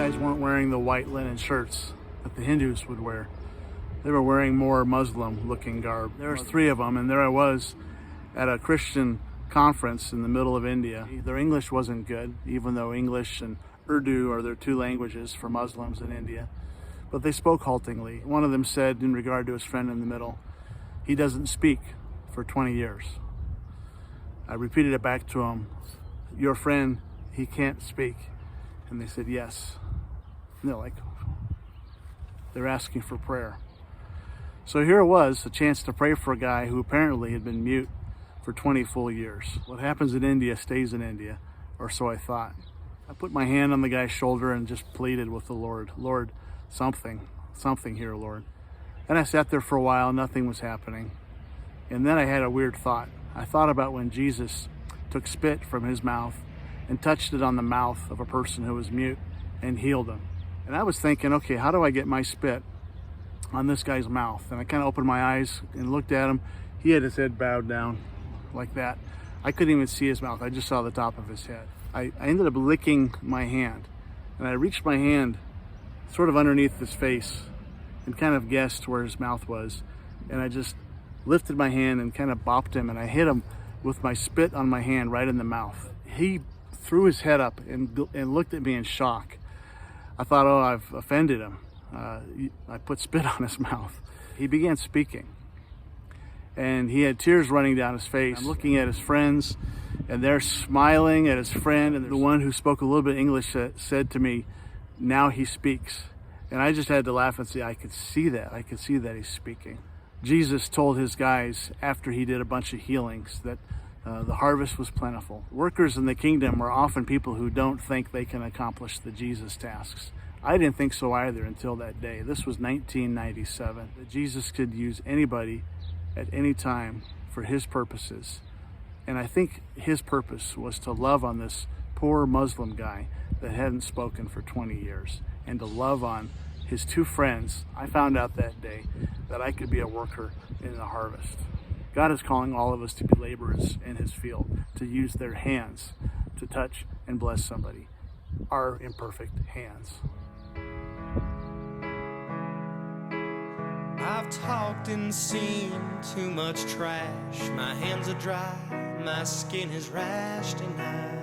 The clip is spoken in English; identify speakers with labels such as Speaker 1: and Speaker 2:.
Speaker 1: guys weren't wearing the white linen shirts that the Hindus would wear. They were wearing more Muslim-looking garb. There was 3 of them, and there I was at a Christian conference in the middle of India. Their English wasn't good, even though English and Urdu are their 2 languages for Muslims in India. But they spoke haltingly. One of them said, in regard to his friend in the middle, he doesn't speak for 20 years. I repeated it back to him, your friend, he can't speak. And they said, yes. And they're asking for prayer. So here it was, a chance to pray for a guy who apparently had been mute for 20 full years. What happens in India stays in India, or so I thought. I put my hand on the guy's shoulder and just pleaded with the Lord, Lord, something here, Lord. Then I sat there for a while, nothing was happening. And then I had a weird thought. I thought about when Jesus took spit from his mouth and touched it on the mouth of a person who was mute and healed him. And I was thinking, okay, how do I get my spit on this guy's mouth? And I kind of opened my eyes and looked at him. He had his head bowed down like that. I couldn't even see his mouth. I just saw the top of his head. I ended up licking my hand, and I reached my hand sort of underneath his face and kind of guessed where his mouth was. And I just lifted my hand and kind of bopped him, and I hit him with my spit on my hand right in the mouth. He threw his head up and looked at me in shock. I thought, oh, I've offended him. I put spit on his mouth. He began speaking, and he had tears running down his face. I'm looking at his friends, and they're smiling at his friend, and the one who spoke a little bit English said to me, now he speaks. And I just had to laugh and say, I could see that. I could see that he's speaking. Jesus told his guys after he did a bunch of healings that the harvest was plentiful. Workers in the kingdom are often people who don't think they can accomplish the Jesus tasks. I didn't think so either until that day. This was 1997. That Jesus could use anybody at any time for his purposes. And I think his purpose was to love on this poor Muslim guy that hadn't spoken for 20 years and to love on his 2 friends. I found out that day that I could be a worker in the harvest. God is calling all of us to be laborers in his field, to use their hands to touch and bless somebody, our imperfect hands.
Speaker 2: I've talked and seen too much trash. My hands are dry, my skin is rashed, and I